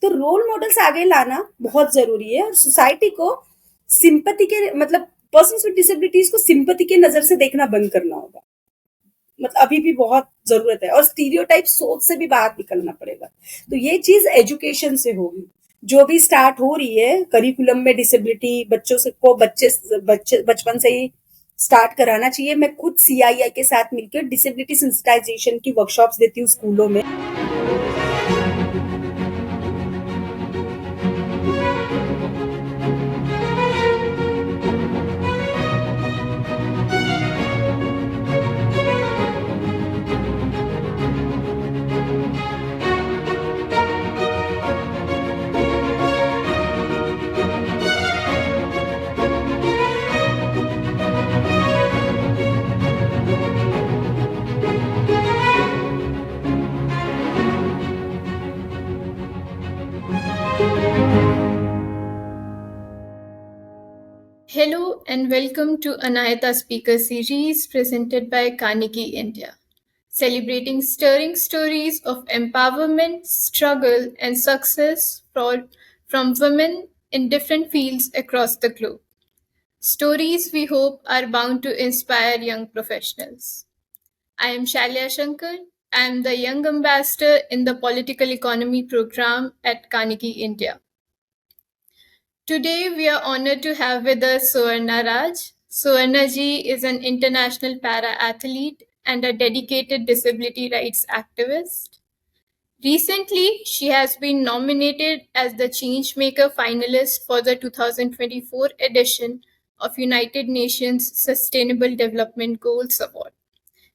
तो role models आगे लाना बहुत ज़रूरी है और सोसाइटी को सिंपैथी के मतलब पर्सन्स विद डिसेबिलिटीज़ को सिंपैथी के नज़र से देखना बंद करना होगा। मतलब अभी भी बहुत ज़रूरत है और स्टीरियोटाइप सोच से भी बाहर निकलना पड़ेगा। तो ये चीज़ एजुकेशन से होगी। जो भी स्टार्ट हो रही है करिकुलम में डिसेबिलिटी बच्चों से को बच्चे बचपन से ही स्टार्ट कराना चाहिए। मैं खुद सीआईआई के साथ मिलकर डिसेबिलिटी सेंसिटाइजेशन की वर्कशॉप्स देती हूँ स्कूलों में। Hello and welcome to Anayata Speaker Series presented by Carnegie India, celebrating stirring stories of empowerment, struggle, and success from women in different fields across the globe. Stories we hope are bound to inspire young professionals. I am Shalya Shankar. I am the Young Ambassador in the Political Economy program at Carnegie India. Today, we are honored to have with us Suvarna Raj. Suvarna ji is an international para athlete and a dedicated disability rights activist. Recently, she has been nominated as the Changemaker finalist for the 2024 edition of United Nations Sustainable Development Goals Award.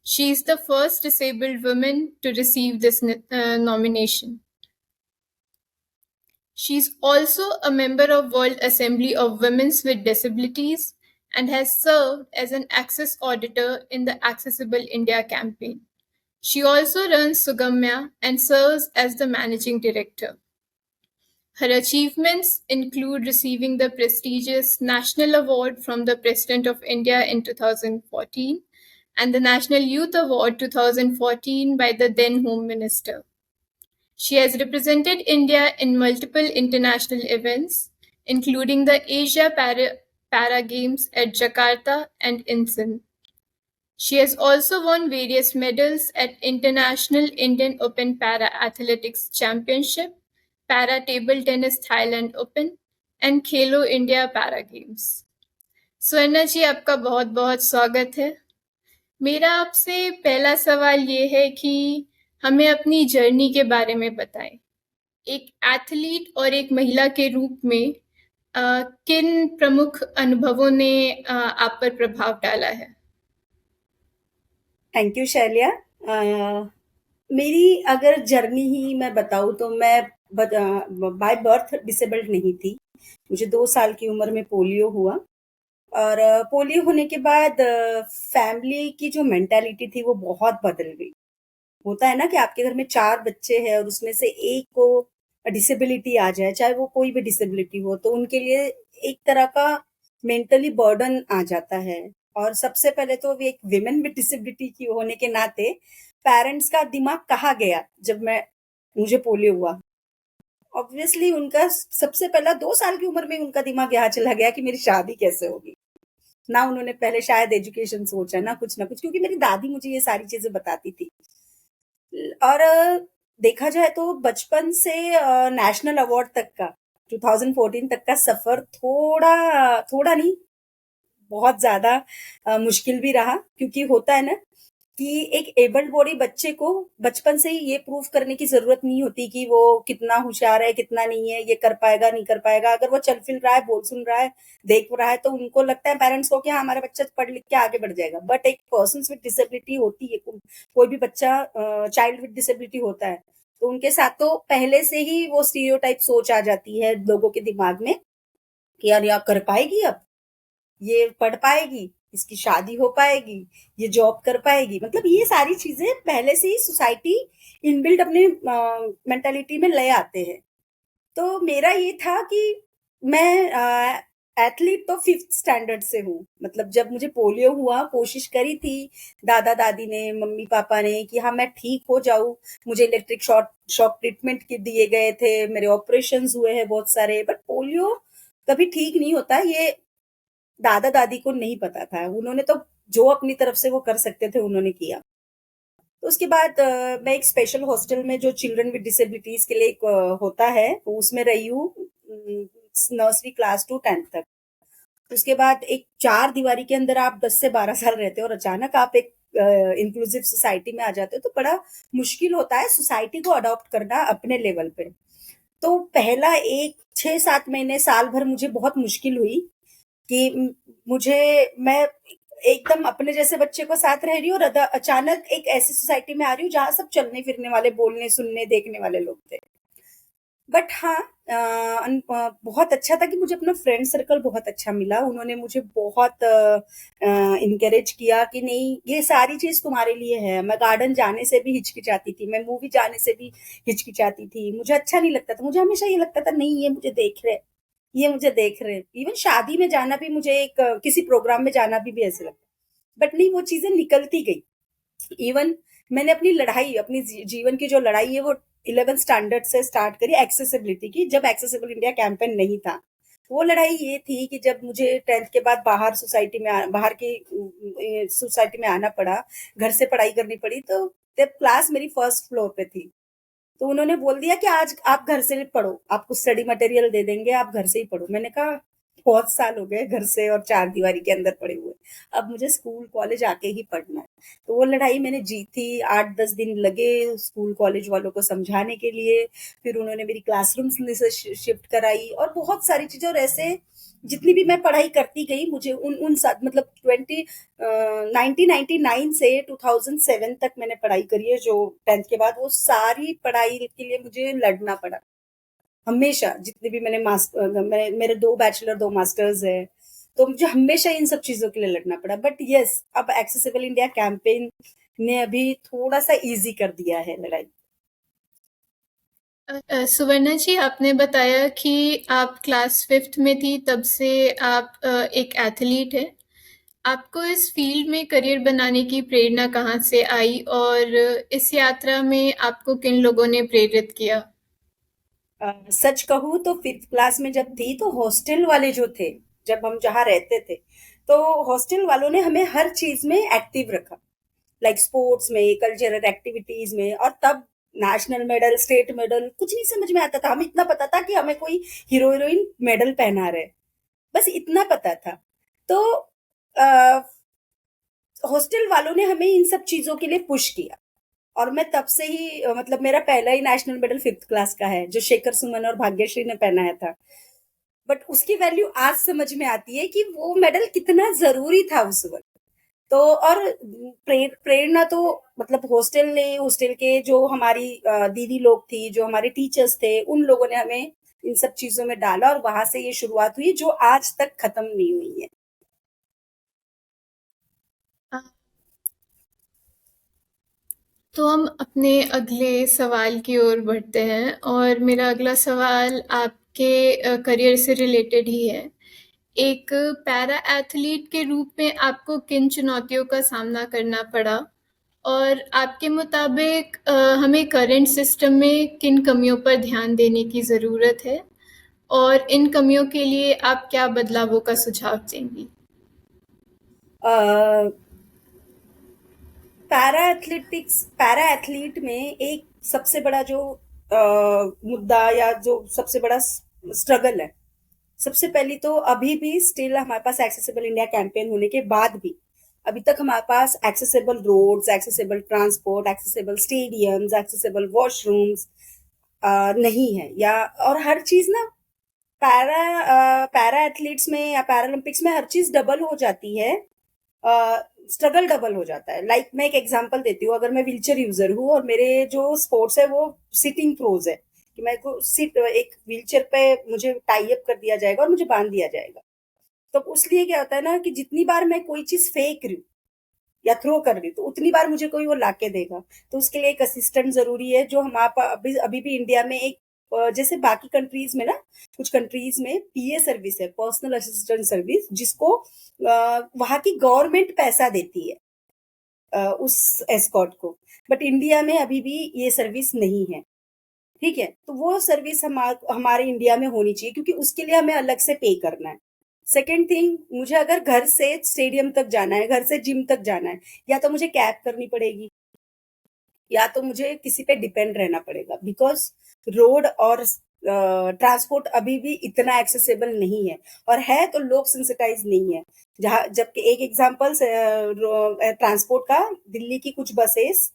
She is the first disabled woman to receive this nomination. She is also a member of World Assembly of Women with Disabilities and has served as an access auditor in the Accessible India campaign. She also runs Sugamya and serves as the managing director. Her achievements include receiving the prestigious National Award from the President of India in 2014 and the National Youth Award 2014 by the then Home Minister. She has represented India in multiple international events, including the Asia Para Games at Jakarta and Incheon. She has also won various medals at International Indian Open Para Athletics Championship, Para Table Tennis Thailand Open, and Khelo India Para Games. Swarna जी आपका बहुत बहुत स्वागत है। मेरा आपसे पहला सवाल ये है कि हमें अपनी जर्नी के बारे में बताएं। एक एथलीट और एक महिला के रूप में किन प्रमुख अनुभवों ने आप पर प्रभाव डाला है? Thank you शैल्या। मेरी अगर जर्नी ही मैं बताऊँ तो मैं बाय बर्थ डिसेबल्ड नहीं थी। मुझे 2 साल की उम्र में पोलियो हुआ और पोलियो होने के बाद फैमिली की जो मेंटालिटी थी वो बहुत बदल गई। होता है ना कि आपके घर में 4 बच्चे हैं और उसमें से एक को डिसेबिलिटी आ जाए, चाहे वो कोई भी डिसेबिलिटी हो, तो उनके लिए एक तरह का मेंटली बर्डन आ जाता है। और सबसे पहले तो एक विमेन विद डिसेबिलिटी की होने के नाते पेरेंट्स का दिमाग कहाँ गया जब मुझे पोलियो हुआ। ऑब्वियसली उनका सबसे पहला 2 साल की उम्र में उनका दिमाग यहाँ चला गया कि मेरी शादी कैसे होगी। ना उन्होंने पहले शायद एजुकेशन सोचा, ना कुछ क्योंकि मेरी दादी मुझे ये सारी चीज़ें बताती थी। और देखा जाए तो बचपन से नेशनल अवार्ड तक का 2014 तक का सफर थोड़ा थोड़ा नहीं बहुत ज्यादा मुश्किल भी रहा, क्योंकि होता है ना कि एक एबल्ड बॉडी बच्चे को बचपन से ही ये प्रूव करने की जरूरत नहीं होती कि वो कितना होशियार है कितना नहीं है, ये कर पाएगा नहीं कर पाएगा। अगर वो चल फिर रहा है, बोल सुन रहा है, देख रहा है, तो उनको लगता है पेरेंट्स को कि हाँ हमारा बच्चा पढ़ लिख के आगे बढ़ जाएगा। बट एक पर्सन विद डिसेबिलिटी होती है, कोई भी बच्चा चाइल्ड विद डिसेबिलिटी होता है, तो उनके साथ तो पहले से ही वो स्टीरियोटाइप सोच आ जाती है लोगों के दिमाग में कि यार यह कर पाएगी, अब ये पढ़ पाएगी, इसकी शादी हो पाएगी, ये जॉब कर पाएगी। मतलब ये सारी चीजें पहले से ही सोसाइटी इनबिल्ट अपने मेंटालिटी में ले आते हैं। तो मेरा ये था कि मैं एथलीट तो 5th स्टैंडर्ड से हूँ। मतलब जब मुझे पोलियो हुआ, कोशिश करी थी दादा-दादी ने, मम्मी-पापा ने कि हाँ, मैं ठीक हो जाऊँ। मुझे इलेक्ट्रिक शॉक ट्रीटमेंट के दिए गए थे, मेरे ऑपरेशंस हुए हैं बहुत सारे, बट पोलियो कभी ठीक नहीं होता, ये दादा-दादी को नहीं पता था। उन्होंने तो जो अपनी तरफ से वो कर सकते थे, उन्होंने किया। तो उसके बाद मैं एक स्पेशल हॉस्टल में जो चिल्ड्रन विद डिसेबिलिटीज़ के लिए एक होता है, तो उसमें रही हूँ नर्सरी क्लास टू 10th तक। उसके बाद एक चार दीवारी के अंदर आप 10 से 12 साल रहते हो और अचानक आप एक इंक्लूसिव सोसाइटी में आ जाते हो, तो बड़ा मुश्किल होता है सोसाइटी को अडॉप्ट करना अपने लेवल पे। तो पहला एक 6-7 महीने, साल भर मुझे बहुत मुश्किल हुई कि मुझे मैं एकदम अपने जैसे बच्चे को साथ रह रही हूँ और अचानक एक ऐसी सोसाइटी में आ रही हूँ जहाँ सब चलने फिरने वाले, बोलने सुनने देखने वाले लोग थे। बट हाँ, बहुत अच्छा था कि मुझे अपना फ्रेंड सर्कल बहुत अच्छा मिला। उन्होंने मुझे बहुत इनकरेज किया कि नहीं, ये सारी चीज तुम्हारे लिए है। मैं गार्डन जाने से भी हिचकिचाती थी, मैं मूवी जाने से भी हिचकिचाती थी, मुझे अच्छा नहीं लगता था। मुझे हमेशा ये लगता था नहीं, ये मुझे देख रहे, ये मुझे देख रहे। इवन शादी में जाना भी मुझे एक किसी प्रोग्राम में जाना भी ऐसे लगता, बट नहीं, वो चीजें निकलती गई। इवन मैंने अपनी लड़ाई, अपनी जीवन की जो लड़ाई है वो 11th स्टैंडर्ड से स्टार्ट करी एक्सेसिबिलिटी की, जब एक्सेसिबल इंडिया कैंपेन नहीं था। वो लड़ाई ये थी कि जब मुझे 10th के बाद बाहर सोसाइटी में बाहर की सोसाइटी में आना पड़ा, घर से पढ़ाई करनी पड़ी, तो तब क्लास मेरी फर्स्ट फ्लोर पे थी। तो उन्होंने बोल दिया कि आज आप घर से पढ़ो, आपको स्टडी मटेरियल दे देंगे, आप घर से ही पढ़ो। मैंने कहा बहुत साल हो गए घर से और चार दीवारी के अंदर पड़े हुए, अब मुझे स्कूल कॉलेज आके ही पढ़ना है। तो वो लड़ाई मैंने जीती। 8-10 दिन लगे स्कूल कॉलेज वालों को समझाने के लिए। फिर उन्होंने मेरी क्लासरूम से शिफ्ट कराई और बहुत सारी चीजें, और ऐसे जितनी भी मैं पढ़ाई करती गई, मुझे उन उन साथ मतलब 1999 से 2007 तक मैंने पढ़ाई करी है। जो 10th के बाद, वो सारी पढ़ाई के लिए मुझे लड़ना पड़ा हमेशा। जितने भी मेरे 2 बैचलर 2 मास्टर्स है, तो मुझे हमेशा इन सब चीजों के लिए लड़ना पड़ा। बट यस, अब एक्सेसिबल इंडिया कैंपेन ने अभी थोड़ा सा इजी कर दिया है लड़ाई। सुवर्णा जी, आपने बताया कि आप क्लास 5th में थी, तब से आप एक एथलीट हैं। आपको इस फील्ड में करियर बनाने की प्रेरणा कहाँ से आई और इस यात्रा में आपको किन लोगों ने प्रेरित किया? सच कहूँ तो 5th क्लास में जब थी, तो हॉस्टल वाले जो थे, जब हम जहाँ रहते थे, तो हॉस्टल वालों ने हमें हर चीज में एक्टिव रखा, लाइक स्पोर्ट्स में, कल्चरल एक्टिविटीज में। और तब नेशनल मेडल, स्टेट मेडल कुछ नहीं समझ में आता था। हमें इतना पता था कि हमें कोई हीरो हीरोइन मेडल पहना रहे, बस इतना पता था। तो हॉस्टल वालों ने हमें इन सब चीजों के लिए पुश किया। और मैं तब से ही मतलब मेरा पहला ही नेशनल मेडल 5th क्लास का है, जो शेखर सुमन और भाग्यश्री ने पहनाया था। बट उसकी वैल्यू आज समझ में आती है कि वो मेडल कितना जरूरी था उस वक्त। तो और प्रेरणा तो मतलब हॉस्टल के जो हमारी दीदी लोग थी, जो हमारे टीचर्स थे, उन लोगों ने हमें इन सब चीजों में डाला, और वहां से ये शुरुआत हुई जो आज तक खत्म नहीं हुई है। तो हम अपने अगले सवाल की ओर बढ़ते हैं और मेरा अगला सवाल आपके करियर से रिलेटेड ही है। एक पैरा एथलीट के रूप में आपको किन चुनौतियों का सामना करना पड़ा और आपके मुताबिक हमें करंट सिस्टम में किन कमियों पर ध्यान देने की ज़रूरत है और इन कमियों के लिए आप क्या बदलावों का सुझाव देंगी? पैरा एथलीट में एक सबसे बड़ा जो मुद्दा, या जो सबसे बड़ा स्ट्रगल है, सबसे पहली तो अभी भी स्टिल हमारे पास एक्सेसिबल इंडिया कैंपेन होने के बाद भी अभी तक हमारे पास accessible roads, accessible transport, accessible stadiums, accessible washrooms नहीं है। या और हर चीज ना, पैरा एथलीट्स में या पैरालंपिक्स में हर चीज डबल हो जाती है, स्ट्रगल डबल हो जाता है। लाइक मैं एक एग्जांपल देती हूँ, अगर मैं व्हीलचेयर यूजर हूँ और मेरे जो स्पोर्ट्स है वो सिटिंग थ्रोज है, कि मेरे को सिट एक व्हीलचेयर पे मुझे टाई अप कर दिया जाएगा और मुझे बांध दिया जाएगा। तो उसलिए क्या होता है ना, कि जितनी बार मैं कोई चीज फेंक रही हूँ या थ्रो कर रही हूँ, तो उतनी बार मुझे कोई वो लाके देगा। तो उसके लिए एक असिस्टेंट जरूरी है, जो हमारे पास अभी अभी भी इंडिया में एक जैसे बाकी कंट्रीज में ना, कुछ कंट्रीज में पीए सर्विस है, पर्सनल असिस्टेंट सर्विस, जिसको वहां की गवर्नमेंट पैसा देती है उस एस्कॉर्ट को। बट इंडिया में अभी भी ये सर्विस नहीं है। ठीक है, तो वो सर्विस हमारे इंडिया में होनी चाहिए, क्योंकि उसके लिए हमें अलग से पे करना है। सेकेंड थिंग, मुझे अगर घर से स्टेडियम तक जाना है, घर से जिम तक जाना है, या तो मुझे कैब करनी पड़ेगी, या तो मुझे किसी पे डिपेंड रहना पड़ेगा, बिकॉज रोड और ट्रांसपोर्ट अभी भी इतना एक्सेसिबल नहीं है, और है तो लोग सेंसिटाइज नहीं है। जहाँ जबकि एक एग्जांपल ट्रांसपोर्ट का, दिल्ली की कुछ बसेस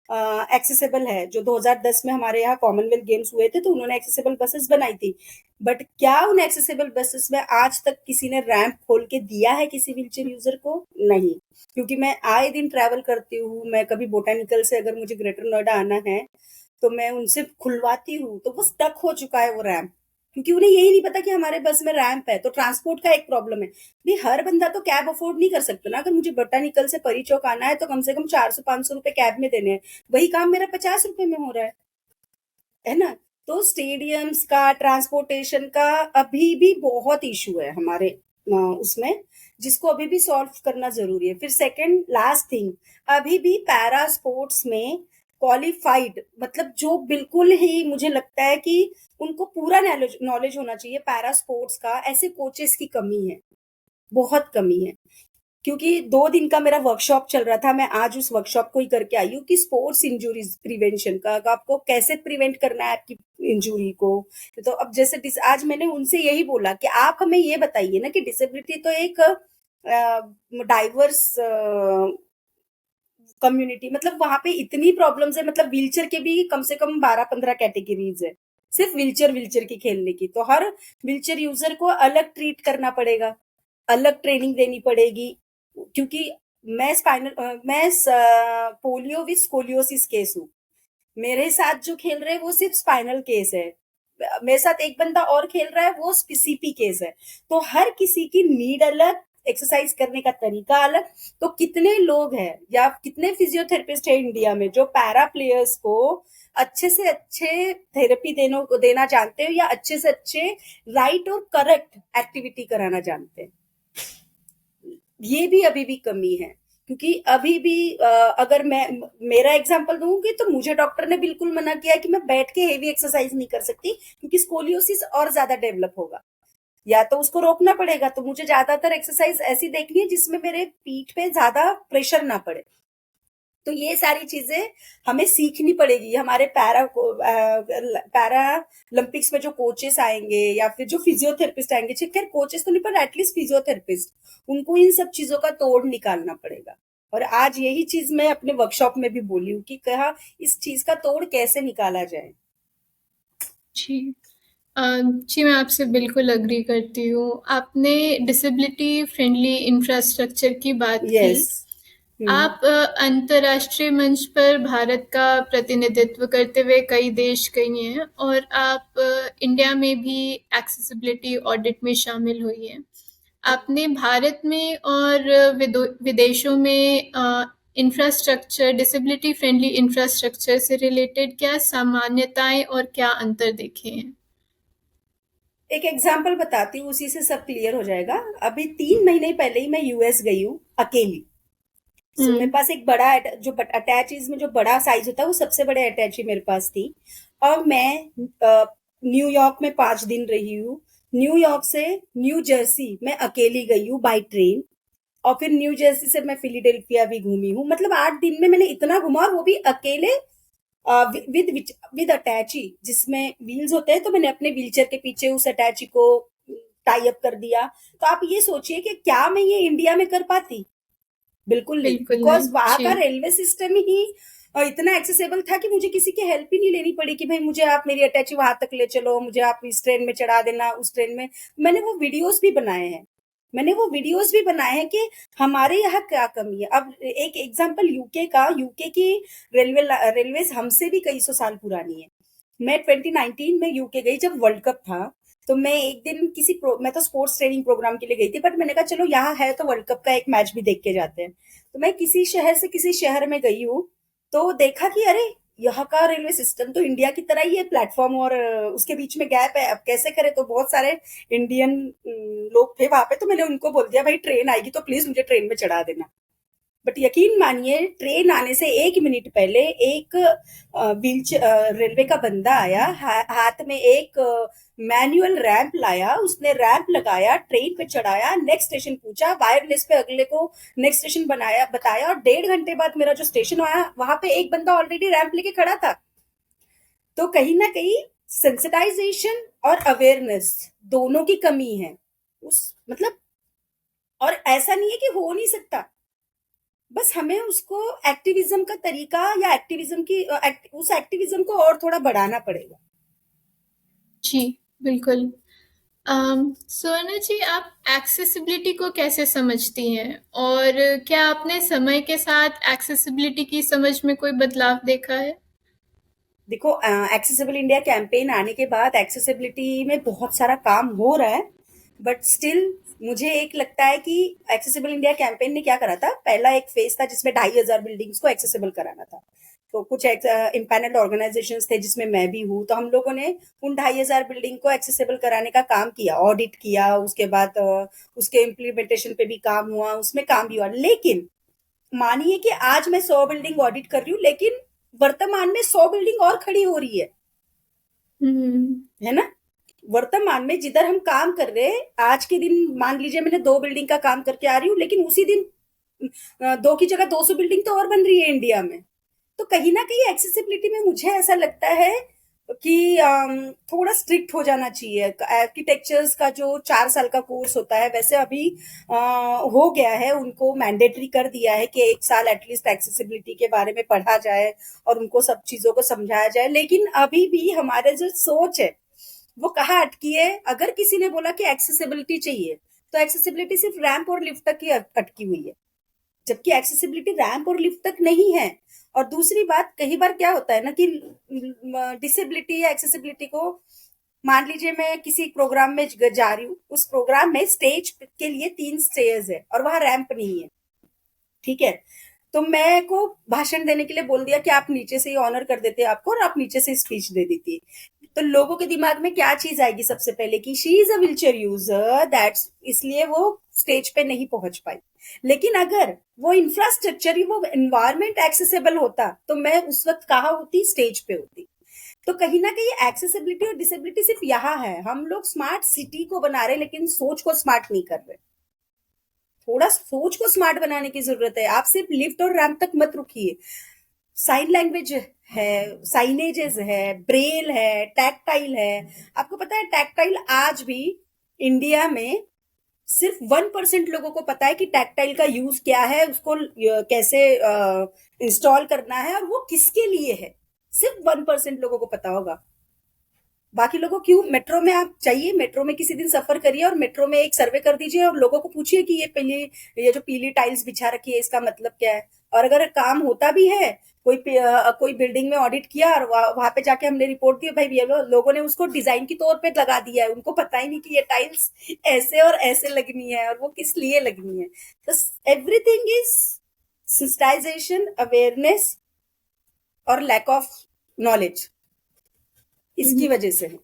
एक्सेसिबल है, जो 2010 में हमारे यहाँ कॉमनवेल्थ गेम्स हुए थे, तो उन्होंने एक्सेसिबल बसेस बनाई थी। बट क्या उन एक्सेसिबल बसेस में आज तक किसी ने रैंप खोल के दिया है किसी व्हीलचेयर यूजर को? नहीं। क्योंकि मैं आए दिन ट्रैवल करती हूँ, मैं कभी बोटानिकल से अगर मुझे ग्रेटर नोएडा आना है, तो मैं उनसे खुलवाती हूँ, तो वो स्टक हो चुका है वो रैंप, क्योंकि उन्हें यही नहीं पता कि हमारे बस में रैंप है। तो ट्रांसपोर्ट का एक प्रॉब्लम है भी, हर बंदा तो कैब अफोर्ड नहीं कर सकता ना। अगर मुझे बोटानिकल से परी चौक आना है, तो कम से कम 400-500 रुपए कैब में देने हैं, वही काम मेरा 50 रुपए में हो रहा है ना। तो स्टेडियम्स का, ट्रांसपोर्टेशन का अभी भी बहुत इशू है हमारे उसमें, जिसको अभी भी सॉल्व करना जरूरी है। फिर सेकंड लास्ट थिंग, अभी भी पैरा स्पोर्ट्स में क्वालिफाइड, मतलब जो बिल्कुल ही मुझे लगता है कि उनको पूरा नॉलेज होना चाहिए पैरा स्पोर्ट्स का, ऐसे कोचेस की कमी है, बहुत कमी है। क्योंकि 2 दिन का मेरा वर्कशॉप चल रहा था, मैं आज उस वर्कशॉप को ही करके आई हूँ कि स्पोर्ट्स इंजुरीज प्रिवेंशन का, आपको कैसे प्रिवेंट करना है आपकी इंजुरी को। तो अब जैसे आज मैंने उनसे यही बोला कि आप हमें ये बताइए ना कि डिसेबिलिटी तो एक डाइवर्स कम्युनिटी, मतलब वहां पे इतनी प्रॉब्लम्स है, मतलब व्हीलचेयर के भी कम से कम 12-15 कैटेगरीज है, सिर्फ व्हीलचेयर की खेलने की। तो हर व्हीलचेयर यूजर को अलग ट्रीट करना पड़ेगा, अलग ट्रेनिंग देनी पड़ेगी। क्योंकि मैं पोलियो विद स्कोलियोसिस केस हूँ, मेरे साथ जो खेल रहे हैं वो सिर्फ स्पाइनल केस है, मेरे साथ एक बंदा और खेल रहा है वो सीपी केस है। तो हर किसी की नीड अलग, एक्सरसाइज करने का तरीका अलग। तो कितने लोग हैं या कितने फिजियोथेरेपिस्ट है इंडिया में जो पैरा प्लेयर्स को अच्छे से अच्छे थेरेपी देना जानते हैं, या अच्छे से अच्छे राइट और करेक्ट एक्टिविटी कराना जानते हैं। ये भी अभी भी कमी है, क्योंकि अभी भी अगर मैं मेरा एग्जांपल दूंगी, तो मुझे डॉक्टर ने बिल्कुल मना किया कि मैं बैठ के हेवी एक्सरसाइज नहीं कर सकती, क्योंकि स्कोलियोसिस और ज्यादा डेवलप होगा, या तो उसको रोकना पड़ेगा। तो मुझे ज्यादातर एक्सरसाइज ऐसी देखनी है जिसमें मेरे पीठ पे ज्यादा प्रेशर ना पड़े। तो ये सारी चीजें हमें सीखनी पड़ेगी। हमारे पैरा ओलंपिक्स में जो कोचेस आएंगे, या फिर जो फिजियोथेरेपिस्ट आएंगे, खैर कोचेस तो नहीं पर एटलीस्ट फिजियोथेरेपिस्ट, उनको इन सब चीजों का तोड़ निकालना पड़ेगा। और आज यही चीज मैं अपने वर्कशॉप में भी बोली हूँ कि कहा इस चीज का तोड़ कैसे निकाला जाए। जी। जी, मैं आपसे बिल्कुल एग्री करती हूँ। आपने डिसेबिलिटी फ्रेंडली इंफ्रास्ट्रक्चर की बात की। यस। आप अंतर्राष्ट्रीय मंच पर भारत का प्रतिनिधित्व करते हुए कई देश गई हैं, और आप इंडिया में भी एक्सेसिबिलिटी ऑडिट में शामिल हुई हैं। आपने भारत में और विदेशों में इंफ्रास्ट्रक्चर, डिसेबिलिटी फ्रेंडली इंफ्रास्ट्रक्चर से रिलेटेड क्या सामान्यताएं और क्या अंतर देखे हैं? एक एग्जाम्पल बताती हूँ, उसी से सब क्लियर हो जाएगा। अभी 3 महीने पहले ही मैं यूएस गई हूँ अकेली। मेरे हम्म। पास एक बड़ा जो अटैचीज में जो बड़ा साइज होता है, वो सबसे बड़े अटैची मेरे पास थी। और मैं न्यूयॉर्क में 5 दिन रही हूँ। न्यूयॉर्क से न्यू जर्सी मैं अकेली गई हूँ बाई ट्रेन। और फिर न्यू जर्सी से मैं फिलिडेल्फिया भी घूमी हूँ। मतलब 8 दिन में मैंने इतना घुमा, और वो भी अकेले, विद विद अटैची जिसमें व्हील्स होते हैं। तो मैंने अपने व्हीलचेयर के पीछे उस अटैची को टाई अप कर दिया। तो आप ये सोचिए कि क्या मैं ये इंडिया में कर पाती? बिल्कुल नहीं, बिल्कुल बिकॉज नहीं। वहां जी। का रेलवे सिस्टम ही इतना एक्सेसिबल था कि मुझे किसी की हेल्प ही नहीं लेनी पड़ी कि भाई मुझे आप मेरी अटैची वहां तक ले चलो, मुझे आप इस ट्रेन में चढ़ा देना, उस ट्रेन में। मैंने वो वीडियोस भी बनाए हैं, कि हमारे यहाँ क्या कमी है। अब एक एग्जांपल यूके का, यूके की रेलवेज हमसे भी कई सौ साल पुरानी है। मैं 2019 में यूके गई जब वर्ल्ड कप था। तो मैं एक दिन मैं तो स्पोर्ट्स ट्रेनिंग प्रोग्राम के लिए गई थी, बट मैंने कहा चलो यहाँ है तो वर्ल्ड कप का एक मैच भी देख के जाते हैं। तो मैं किसी शहर से किसी शहर में गई हूँ, तो देखा कि अरे यहाँ का रेलवे सिस्टम तो इंडिया की तरह ही है, प्लेटफॉर्म और उसके बीच में गैप है, अब कैसे करें? तो बहुत सारे इंडियन लोग थे वहां पे, तो मैंने उनको बोल दिया भाई ट्रेन आएगी तो प्लीज मुझे ट्रेन में चढ़ा देना। बट यकीन मानिए ट्रेन आने से 1 मिनट पहले एक रेलवे का बंदा आया, हाथ में एक मैनुअल रैंप लाया, उसने रैंप लगाया, ट्रेन पे चढ़ाया, नेक्स्ट स्टेशन पूछा, वायरलेस पे अगले को नेक्स्ट स्टेशन बनाया बताया, और 1.5 घंटे बाद मेरा जो स्टेशन आया वहां पे एक बंदा ऑलरेडी रैंप लेके खड़ा था। तो कहीं ना कहीं सेंसिटाइजेशन और अवेयरनेस दोनों की कमी है उस मतलब। और ऐसा नहीं है कि हो नहीं सकता, बस हमें उसको एक्टिविज्म का तरीका या एक्टिविज्म की उस एक्टिविज्म को और थोड़ा बढ़ाना पड़ेगा। जी, बिल्कुल। सुवर्णा जी, आप एक्सेसिबिलिटी को कैसे समझती हैं? और क्या आपने समय के साथ एक्सेसिबिलिटी की समझ में कोई बदलाव देखा है? देखो, एक्सेसिबल इंडिया कैंपेन आने के बाद एक्सेसिबिलिटी में बहुत सारा काम हो रहा है, बट स्टिल मुझे एक लगता है कि एक्सेसिबल इंडिया कैंपेन ने क्या करा था, पहला एक फेज था जिसमें 2,500 बिल्डिंग्स को एक्सेसिबल कराना था। तो कुछ इम्पैनल्ड ऑर्गेनाइजेशंस थे जिसमें मैं भी हूँ, तो हम लोगों ने उन 2,500 बिल्डिंग को एक्सेसिबल कराने का काम किया, ऑडिट किया, उसके बाद उसके इम्प्लीमेंटेशन पे भी काम हुआ, उसमें काम भी हुआ। लेकिन मानिए कि आज मैं 100 बिल्डिंग ऑडिट कर रही हूँ, लेकिन वर्तमान में 100 बिल्डिंग और खड़ी हो रही है ना? वर्तमान में जिधर हम काम कर रहे हैं, आज के दिन मान लीजिए मैंने 2 बिल्डिंग का काम करके आ रही हूँ, लेकिन उसी दिन 2 की जगह 200 बिल्डिंग तो और बन रही है इंडिया में। तो कहीं ना कहीं एक्सेसिबिलिटी में मुझे ऐसा लगता है कि थोड़ा स्ट्रिक्ट हो जाना चाहिए। आर्किटेक्चर्स का जो 4 साल का कोर्स होता है, वैसे अभी हो गया है, उनको मैंडेटरी कर दिया है कि 1 साल एटलीस्ट एक्सेसिबिलिटी के बारे में पढ़ा जाए और उनको सब चीजों को समझाया जाए। लेकिन अभी भी हमारे जो सोच है वो कहाँ अटकी है? अगर किसी ने बोला कि एक्सेसिबिलिटी चाहिए, तो एक्सेसिबिलिटी सिर्फ रैंप और लिफ्ट तक ही अटकी हुई है, जबकि एक्सेसिबिलिटी रैंप और लिफ्ट तक नहीं है। और दूसरी बात, कई बार क्या होता है ना कि डिसेबिलिटी या एक्सेसिबिलिटी को, मान लीजिए मैं किसी प्रोग्राम में जा रही हूँ, उस प्रोग्राम में स्टेज के लिए 3 स्टेज है और वहां रैंप नहीं है, ठीक है? तो मैं को भाषण देने के लिए बोल दिया कि आप नीचे से ही ऑनर कर देते हैं आपको, और आप नीचे से स्पीच दे देती है। तो लोगों के दिमाग में क्या चीज आएगी सबसे पहले कि she is a wheelchair user, that's इसलिए वो स्टेज पे नहीं पहुंच पाई। लेकिन अगर वो इंफ्रास्ट्रक्चर, वो एनवायरमेंट एक्सेसिबल होता, तो मैं उस वक्त कहाँ होती? स्टेज पे होती। तो कहीं ना कहीं एक्सेसिबिलिटी और डिसेबिलिटी सिर्फ यहाँ है, हम लोग स्मार्ट सिटी को बना रहे लेकिन सोच को स्मार्ट नहीं कर रहे। थोड़ा सोच को स्मार्ट बनाने की जरूरत है। आप सिर्फ लिफ्ट और रैंप तक मत रुकिए। साइन लैंग्वेज है, साइनेजेस है, ब्रेल है, टैक्टाइल है। आपको पता है टैक्टाइल आज भी इंडिया में सिर्फ 1% लोगों को पता है कि टैक्टाइल का यूज क्या है, उसको कैसे इंस्टॉल करना है और वो किसके लिए है। सिर्फ 1% लोगों को पता होगा। बाकी लोगों क्यों? मेट्रो में आप चाहिए, मेट्रो में किसी दिन सफर करिए और मेट्रो में एक सर्वे कर दीजिए और लोगों को पूछिए कि ये जो पीली टाइल्स बिछा रखी है इसका मतलब क्या है। और अगर काम होता भी है, कोई बिल्डिंग में ऑडिट किया और वहां पे जाके हमने रिपोर्ट दी, भाई ये लोगों ने उसको डिजाइन के तौर पे लगा दिया है, उनको पता ही नहीं कि ये टाइल्स ऐसे और ऐसे लगनी है और वो किस लिए लगनी है। तो एवरीथिंग इज सिंसिटाइजेशन, अवेयरनेस और लैक ऑफ नॉलेज, इसकी वजह से है।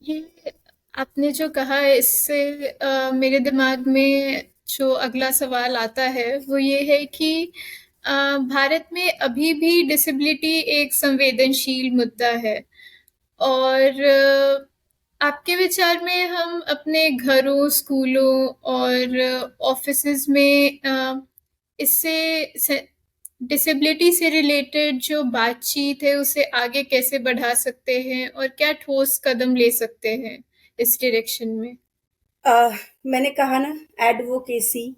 ये आपने जो कहा है, इससे मेरे दिमाग में जो अगला सवाल आता है वो ये है कि भारत में अभी भी डिसेबिलिटी एक संवेदनशील मुद्दा है। और आपके विचार में हम अपने घरों, स्कूलों और ऑफिसेज में इससे डिसेबिलिटी से रिलेटेड जो बातचीत है उसे आगे कैसे बढ़ा सकते हैं और क्या ठोस कदम ले सकते हैं इस डायरेक्शन में? मैंने कहा ना, एडवोकेसी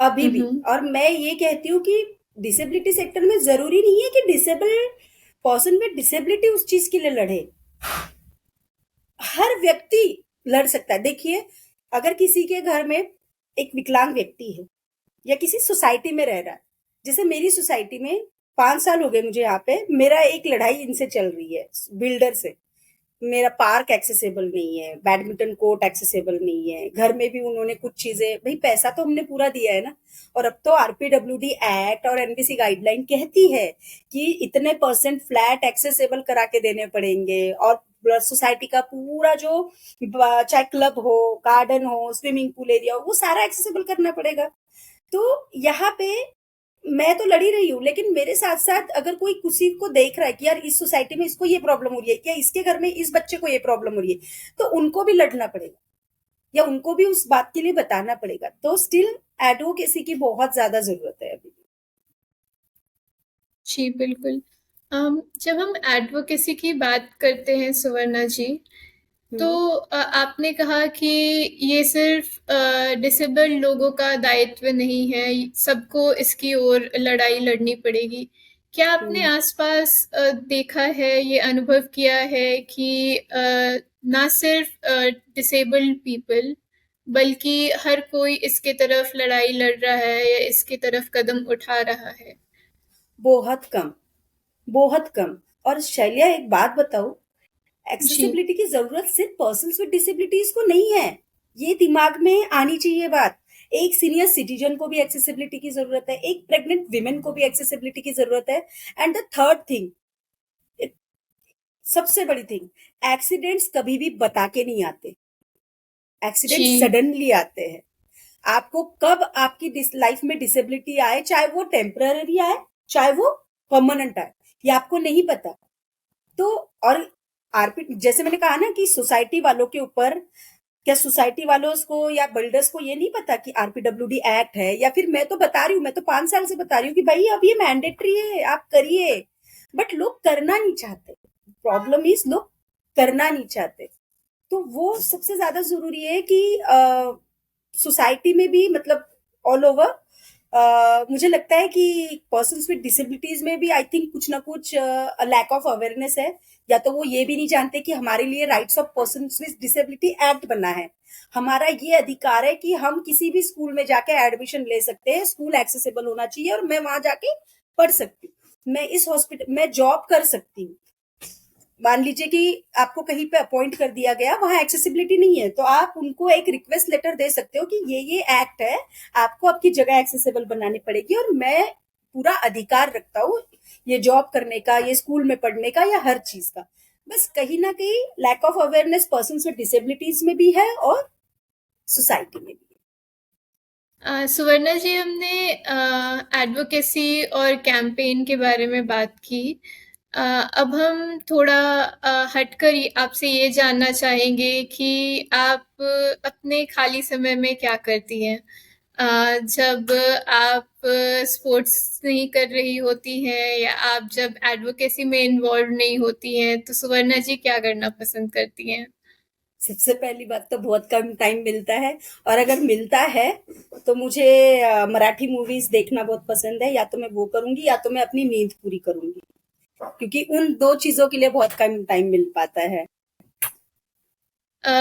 अभी भी। हम्म। और मैं ये कहती हूँ कि डिसेबिलिटी सेक्टर में जरूरी नहीं है कि डिसेबल पर्सन में डिसेबिलिटी उस चीज के लिए लड़े। हर व्यक्ति लड़ सकता है। देखिए, अगर किसी के घर में एक विकलांग व्यक्ति है या किसी सोसाइटी में रह रहा है, जैसे मेरी सोसाइटी में 5 साल हो गए मुझे यहाँ पे, मेरा एक लड़ाई इनसे चल रही है, बिल्डर से। मेरा पार्क एक्सेसिबल नहीं है, बैडमिंटन कोर्ट एक्सेसिबल नहीं है, घर में भी उन्होंने कुछ चीजें, भाई पैसा तो हमने पूरा दिया है ना। और अब तो आरपीडब्ल्यूडी एक्ट और एनबीसी गाइडलाइन कहती है कि इतने परसेंट फ्लैट एक्सेसिबल करा के देने पड़ेंगे, और सोसाइटी का पूरा जो चाहे क्लब हो, गार्डन हो, स्विमिंग पूल एरिया हो, वो सारा एक्सेसिबल करना पड़ेगा। तो यहाँ पे मैं तो लड़ी रही हूँ, लेकिन मेरे साथ साथ अगर कोई किसी को देख रहा है कि यार इस सोसाइटी में इसको ये प्रॉब्लम हो रही है, या इसके घर में इस बच्चे को ये प्रॉब्लम हो रही है, तो उनको भी लड़ना पड़ेगा, या उनको भी उस बात के लिए बताना पड़ेगा। तो स्टिल एडवोकेसी की बहुत ज्यादा जरूरत है अभी। जी, बिल्कुल। जब हम एडवोकेसी की बात करते हैं सुवर्णा जी, तो हम्म। आपने कहा कि ये सिर्फ डिसेबल्ड लोगों का दायित्व नहीं है, सबको इसकी ओर लड़ाई लड़नी पड़ेगी। क्या आपने हम्म। आसपास देखा है, ये अनुभव किया है कि ना सिर्फ डिसेबल्ड पीपल, बल्कि हर कोई इसके तरफ लड़ाई लड़ रहा है या इसकी तरफ कदम उठा रहा है? बहुत कम, बहुत कम। और शैलिया, एक बात बताओ, जी, एक्सेसिबिलिटी की जरूरत सिर्फ पर्सन विद डिसेबिलिटीज को नहीं है। ये दिमाग में आनी चाहिए बात। एक सीनियर सिटीजन को भी एक्सेसिबिलिटी की जरूरत है, एक प्रेग्नेंट विमेन को भी एक्सेसिबिलिटी की जरूरत है। एंड द थर्ड थिंग, सबसे बड़ी थिंग, एक्सीडेंट्स कभी भी बता के नहीं आते, एक्सीडेंट जी, सडनली आते हैं। आपको कब आपकी लाइफ में डिसेबिलिटी आए, चाहे वो टेम्पररी आए, चाहे वो परमानेंट आए, ये आपको नहीं पता। तो और आरपी, जैसे मैंने कहा ना कि सोसाइटी वालों के ऊपर, क्या सोसाइटी वालों को या बिल्डर्स को ये नहीं पता कि आरपीडब्ल्यूडी एक्ट है? या फिर मैं तो बता रही हूँ, मैं तो 5 साल से बता रही हूँ कि भाई अब ये मैंडेटरी है, आप करिए। बट लोग करना नहीं चाहते। प्रॉब्लम इज लोग करना नहीं चाहते। तो वो सबसे ज्यादा जरूरी है कि सोसाइटी में भी, मतलब ऑल ओवर, मुझे लगता है कि पर्सन विद डिसेबिलिटीज में भी आई थिंक कुछ ना कुछ लैक ऑफ अवेयरनेस है। या तो वो ये भी नहीं जानते कि हमारे लिए rights of person with disability act बना है। हमारा ये अधिकार है कि हम किसी भी स्कूल में जाके एडमिशन ले सकते हैं, स्कूल एक्सेसिबल होना चाहिए और मैं वहां जाके पढ़ सकती हूँ, मैं इस हॉस्पिटल में जॉब कर सकती हूँ। मान लीजिए कि आपको कहीं पे अपॉइंट कर दिया गया, वहां एक्सेसिबिलिटी नहीं है, तो आप उनको एक रिक्वेस्ट लेटर दे सकते हो कि ये एक्ट है, आपको आपकी जगह एक्सेसिबल बनानी पड़ेगी, और मैं पूरा अधिकार रखता हूँ ये जॉब करने का, ये स्कूल में पढ़ने का, या हर चीज का। बस कहीं ना कहीं lack of awareness person with disabilities में भी है, और सोसाइटी में भी सुवर्णा जी, हमने एडवोकेसी और कैंपेन के बारे में बात की। अ, अब हम थोड़ा हटकर आपसे ये जानना चाहेंगे कि आप अपने खाली समय में क्या करती हैं? जब आप स्पोर्ट्स नहीं कर रही होती हैं या आप जब एडवोकेसी में इन्वॉल्व नहीं होती हैं, तो सुवर्णा जी क्या करना पसंद करती हैं? सबसे पहली बात तो बहुत कम टाइम मिलता है। और अगर मिलता है तो मुझे मराठी मूवीज देखना बहुत पसंद है। या तो मैं वो करूंगी, या तो मैं अपनी नींद पूरी करूंगी, क्योंकि उन दो चीजों के लिए बहुत कम टाइम मिल पाता है। अ,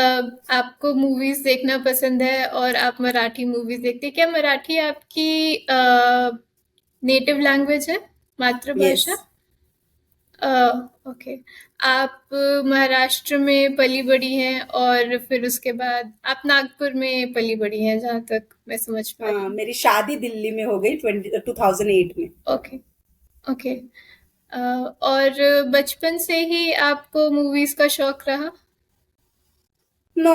आपको मूवीज देखना पसंद है और आप मराठी मूवीज देखते हैं। क्या मराठी आपकी नेटिव लैंग्वेज है, यस। मातृभाषा? ओके। आप महाराष्ट्र में पली बड़ी हैं और फिर उसके बाद आप नागपुर में पली बड़ी हैं, जहाँ तक मैं समझ पा रही हाँ, हूँ। मेरी शादी दिल्ली में हो गई 2008 में। Okay, okay. और बचपन से ही आपको मूवीज का शौक रहा? नो,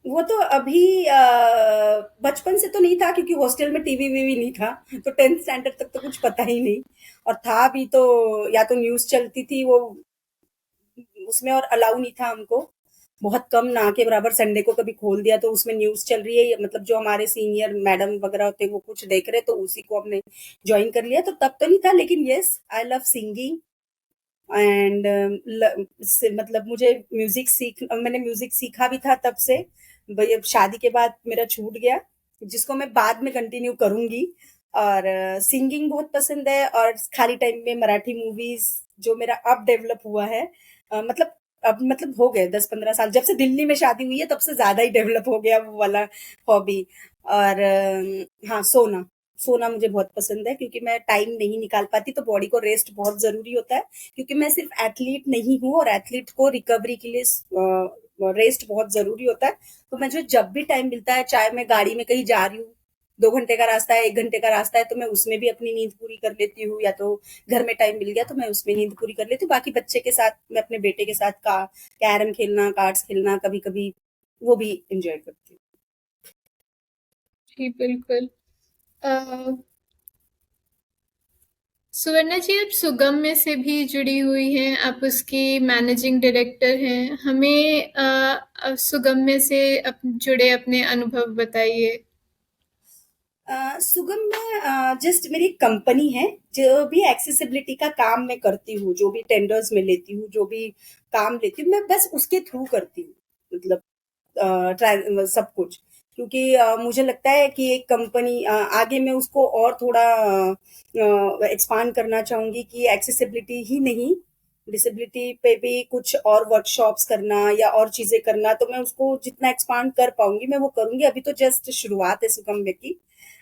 वो तो अभी बचपन से तो नहीं था, क्योंकि हॉस्टल में टीवी वीवी नहीं था, तो 10th स्टैंडर्ड तक तो कुछ पता ही नहीं। और था भी तो, या तो न्यूज चलती थी वो, उसमें और अलाउ नहीं था हमको। बहुत कम, ना के बराबर। संडे को कभी खोल दिया तो उसमें न्यूज चल रही है, मतलब जो हमारे सीनियर मैडम वगैरह होते हैं वो कुछ देख रहे, तो उसी को हमने ज्वाइन कर लिया। तो तब तो नहीं था, लेकिन yes, I love singing. And मतलब मुझे म्यूजिक मैंने म्यूजिक सीखा भी था तब से। अब शादी के बाद मेरा छूट गया, जिसको मैं बाद में कंटिन्यू करूंगी। और सिंगिंग बहुत पसंद है, और खाली टाइम में मराठी मूवीज जो मेरा अब डेवलप हुआ है। मतलब अब, मतलब हो गए 10-15 साल, जब से दिल्ली में शादी हुई है तब से ज्यादा ही डेवलप हो गया वो वाला हॉबी। और हाँ, सोना, सोना मुझे बहुत पसंद है क्योंकि मैं टाइम नहीं निकाल पाती, तो बॉडी को रेस्ट बहुत ज़रूरी होता है क्योंकि मैं सिर्फ एथलीट नहीं हूँ और एथलीट को रिकवरी के लिए रेस्ट बहुत ज़रूरी होता है। तो मुझे जब भी टाइम मिलता है, चाहे मैं गाड़ी में कहीं जा रही हूँ, 2 घंटे का रास्ता है, 1 घंटे का रास्ता है, तो मैं उसमें भी अपनी नींद पूरी कर लेती हूँ या तो घर में टाइम मिल गया तो मैं उसमें नींद पूरी कर लेती हूँ। बाकी बच्चे के साथ मैं अपने बेटे के साथ का कैरम खेलना, कार्ड्स खेलना कभी-कभी वो भी एन्जॉय करती हूँ। जी, बिल्कुल। अ, सुवर्णा जी, आप सुगम्य से भी जुड़ी हुई हैं, आप उसकी मैनेजिंग डायरेक्टर हैं। हमें सुगम्य से जुड़े अपने अनुभव बताइए। सुगम में जस्ट मेरी कंपनी है, जो भी एक्सेसिबिलिटी का काम मैं करती हूँ, जो भी टेंडर्स में लेती हूँ, जो भी काम लेती हूँ, मैं बस उसके थ्रू करती हूँ। मतलब सब कुछ, क्योंकि मुझे लगता है कि एक कंपनी आगे मैं उसको और थोड़ा एक्सपांड करना चाहूंगी कि एक्सेसिबिलिटी ही नहीं, डिसेबिलिटी पे भी कुछ और वर्कशॉप्स करना या और चीजें करना, तो मैं उसको जितना एक्सपांड कर पाऊंगी मैं वो करूंगी। अभी तो जस्ट शुरुआत है सुगम्य की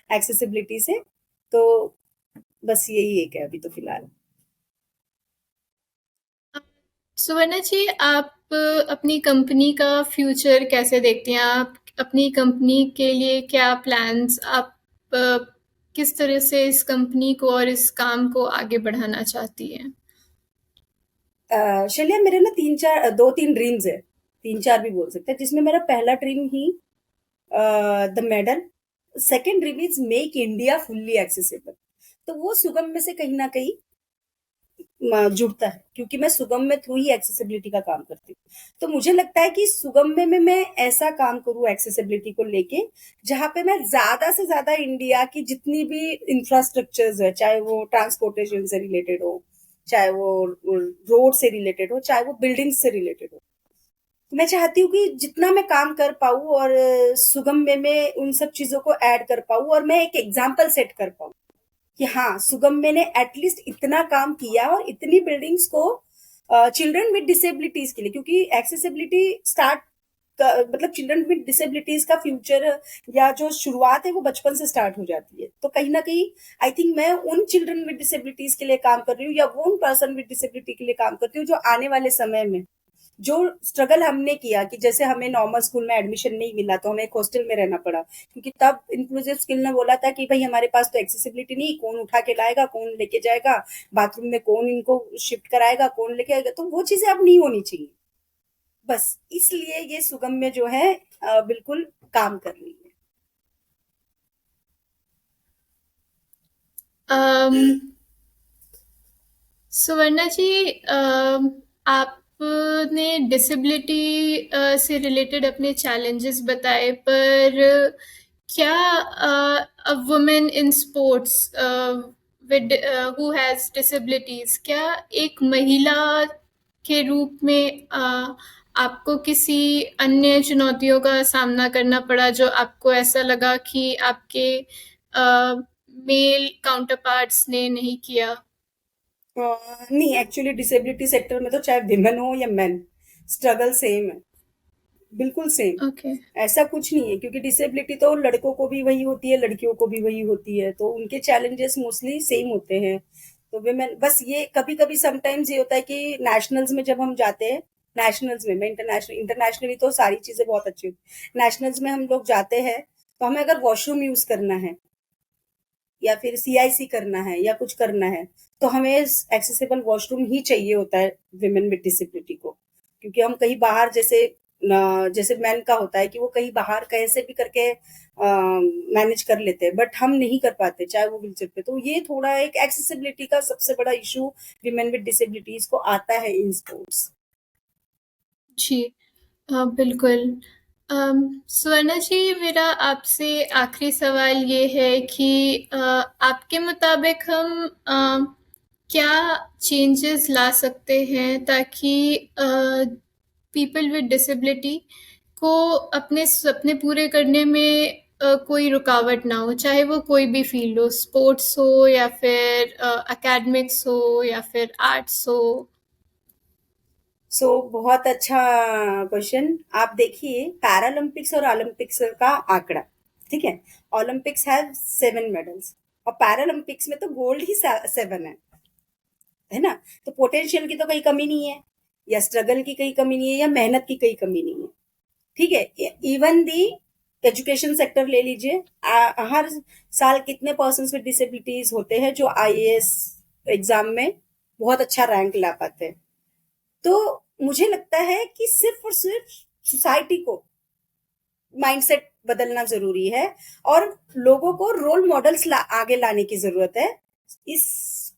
एक्सेसिबिलिटी से, तो बस यही एक है अभी तो फिलहाल। सुवर्णा जी, आप अपनी कंपनी का फ्यूचर कैसे देखती हैं? आप अपनी कंपनी के लिए क्या प्लान्स, आप अ, किस तरह से इस कंपनी को और इस काम को आगे बढ़ाना चाहती हैं? शैलिया, मेरे ना तीन चार दो तीन ड्रीम्स है, तीन चार भी बोल सकते हैं, जिसमें मेरा पहला dream he the medal, second dream is make India fully accessible. तो वो सुगम में से कहीं ना कहीं जुड़ता है क्योंकि मैं सुगम में थ्रू ही एक्सेसिबिलिटी का काम करती हूँ। तो मुझे लगता है कि सुगम में मैं ऐसा काम करूँ एक्सेसिबिलिटी को लेके, जहाँ पे मैं ज्यादा से ज्यादा इंडिया की जितनी भी इंफ्रास्ट्रक्चर्स है, चाहे वो ट्रांसपोर्टेशन से रिलेटेड हो, चाहे वो रोड से रिलेटेड हो, चाहे वो बिल्डिंग से रिलेटेड हो, तो मैं चाहती हूँ कि जितना मैं काम कर पाऊँ और सुगम में मैं उन सब चीजों को ऐड कर पाऊँ और मैं एक एग्जाम्पल सेट कर पाऊँ कि हाँ, सुगम्य ने एटलीस्ट इतना काम किया और इतनी बिल्डिंग्स को चिल्ड्रन विद डिसेबिलिटीज के लिए, क्योंकि एक्सेसिबिलिटी स्टार्ट मतलब चिल्ड्रन विद डिसेबिलिटीज का फ्यूचर या जो शुरुआत है वो बचपन से स्टार्ट हो जाती है। तो कहीं ना कहीं आई थिंक मैं उन चिल्ड्रन विद डिसेबिलिटीज के लिए काम कर रही हूँ या वो उन पर्सन विद डिसेबिलिटी के लिए काम करती हूँ जो आने वाले समय में जो स्ट्रगल हमने किया कि जैसे हमें नॉर्मल स्कूल में एडमिशन नहीं मिला तो हमें एक हॉस्टल में रहना पड़ा, क्योंकि तब इंक्लूसिव स्किल ने बोला था कि भाई हमारे पास तो एक्सेसिबिलिटी नहीं, कौन उठा के लाएगा, कौन लेके जाएगा, बाथरूम में कौन इनको शिफ्ट कराएगा, कौन लेके आएगा, तो वो चीजें अब नहीं होनी चाहिए। बस इसलिए ये सुगम्य जो है बिल्कुल काम कर रही अम, है। सुवर्णा जी, आपने डिसेबिलिटी से रिलेटेड अपने चैलेंजेस बताए, पर क्या a women in sports with who has disabilities, क्या एक महिला के रूप में आपको किसी अन्य चुनौतियों का सामना करना पड़ा जो आपको ऐसा लगा कि आपके मेल काउंटरपार्ट्स ने नहीं किया? नहीं, एक्चुअली डिसेबिलिटी सेक्टर में तो चाहे विमेन हो या मेन, स्ट्रगल सेम है, बिल्कुल सेम। ओके। ऐसा कुछ नहीं है क्योंकि डिसेबिलिटी तो लड़कों को भी वही होती है, लड़कियों को भी वही होती है, तो उनके चैलेंजेस मोस्टली सेम होते हैं। तो विमेन बस ये कभी कभी समटाइम्स ये होता है कि नेशनल्स में जब हम जाते हैं, नेशनल्स में, मैं इंटरनेशनल इंटरनेशनली तो सारी चीजें बहुत अच्छी होती, नेशनल्स में हम लोग जाते हैं तो हमें अगर वॉशरूम यूज करना है या फिर सीआईसी करना है या कुछ करना है, तो हमें एक्सेसिबल वॉशरूम ही चाहिए होता है विमेन विद डिसेबिलिटी को, क्योंकि हम कहीं बाहर जैसे जैसे मैन का होता है कि वो कहीं बाहर कैसे भी करके मैनेज कर लेते हैं, बट हम नहीं कर पाते चाहे वो व्हीलचेयर पे। तो ये थोड़ा एक एक्सेसिबिलिटी का सबसे बड़ा इशू विमेन विद डिसेबिलिटीज को आता है इन स्पोर्ट्स। जी, बिल्कुल। स्वर्णा जी, मेरा आपसे आखिरी सवाल ये है कि आपके मुताबिक हम क्या चेंजेस ला सकते हैं ताकि पीपल विद डिसेबिलिटी को अपने सपने पूरे करने में कोई रुकावट ना हो, चाहे वो कोई भी फील्ड हो, स्पोर्ट्स हो या फिर एकेडमिक्स हो या फिर आर्ट्स हो? बहुत अच्छा क्वेश्चन। आप देखिए पैरालंपिक्स और ओलंपिक्स का आंकड़ा, ठीक है, ओलंपिक्स हैव 7 मेडल्स, और पैरालंपिक्स में तो गोल्ड ही 7 है ना? तो पोटेंशियल की तो कहीं कमी नहीं है, या स्ट्रगल की कहीं कमी नहीं है, या मेहनत की कहीं कमी नहीं है। ठीक है, इवन दी एजुकेशन सेक्टर ले लीजिए, हर साल कितने पर्सन विद डिसेबिलिटीज होते हैं जो आईएएस एग्जाम में बहुत अच्छा रैंक ला पाते हैं। तो मुझे लगता है कि सिर्फ और सिर्फ सोसाइटी को माइंडसेट बदलना जरूरी है, और लोगों को रोल मॉडल्स आगे लाने की जरूरत है इस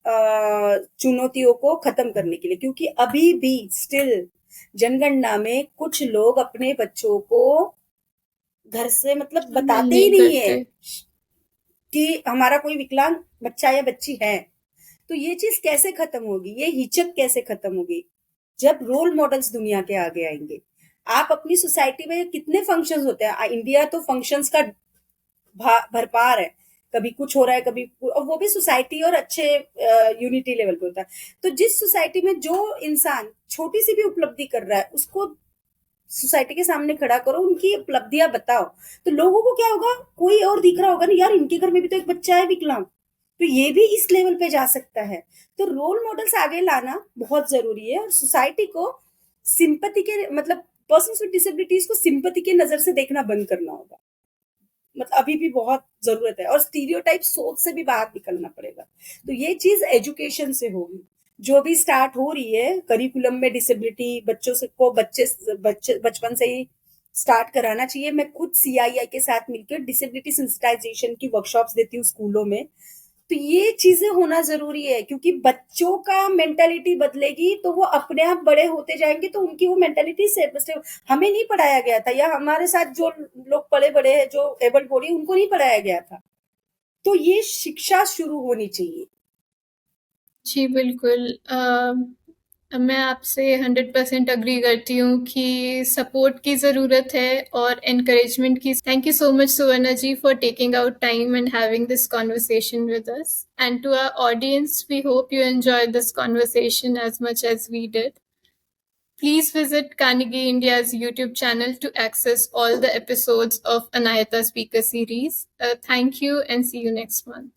चुनौतियों को खत्म करने के लिए, क्योंकि अभी भी स्टिल जनगणना में कुछ लोग अपने बच्चों को घर से मतलब बताते ही नहीं नहीं है करते। कि हमारा कोई विकलांग बच्चा या बच्ची है। तो ये चीज कैसे खत्म होगी, ये हिचक कैसे खत्म होगी? जब रोल मॉडल्स दुनिया के आगे आएंगे। आप अपनी सोसाइटी में कितने फंक्शंस होते हैं, इंडिया तो फंक्शंस का भरपार है, कभी कुछ हो रहा है, कभी, और वो भी सोसाइटी और अच्छे यूनिटी लेवल पे होता है। तो जिस सोसाइटी में जो इंसान छोटी सी भी उपलब्धि कर रहा है उसको सोसाइटी के सामने खड़ा करो, उनकी उपलब्धियां बताओ, तो लोगों को क्या होगा, कोई और दिख रहा होगा ना, यार इनके घर में भी तो एक बच्चा है विकलांग, तो ये भी इस लेवल पे जा सकता है। तो रोल मॉडल्स आगे लाना बहुत जरूरी है, और सोसाइटी को सिंपैथी के मतलब पर्सन विद डिसेबिलिटीज को सिंपैथी के नजर से देखना बंद करना होगा। मतलब अभी भी बहुत जरूरत है, और स्टीरियोटाइप सोच से भी बाहर निकलना पड़ेगा। तो ये चीज एजुकेशन से होगी, जो भी स्टार्ट हो रही है करिकुलम में डिसेबिलिटी बच्चों से को बच्चे बचपन से ही स्टार्ट कराना चाहिए। मैं खुद सीआईआई के साथ मिलकर डिसेबिलिटी सेंसिटाइजेशन की वर्कशॉप्स देती हूँ स्कूलों में। तो ये चीजें होना जरूरी है, क्योंकि बच्चों का मेंटालिटी बदलेगी तो वो अपने आप बड़े होते जाएंगे, तो उनकी वो मेंटालिटी से हमें नहीं पढ़ाया गया था, या हमारे साथ जो लोग पले बड़े हैं जो एबल बॉडी, उनको नहीं पढ़ाया गया था। तो ये शिक्षा शुरू होनी चाहिए। जी, बिल्कुल। मैं आपसे 100% अग्री करती हूँ कि सपोर्ट की ज़रूरत है और एनकरेजमेंट की। Thank you so much Suvarna ji for taking out time and having this conversation with us. And to our audience, we hope you enjoyed this conversation as much as we did. Please visit Carnegie India's YouTube channel to access all the episodes of Anayata Speaker Series. Thank you and see you next month.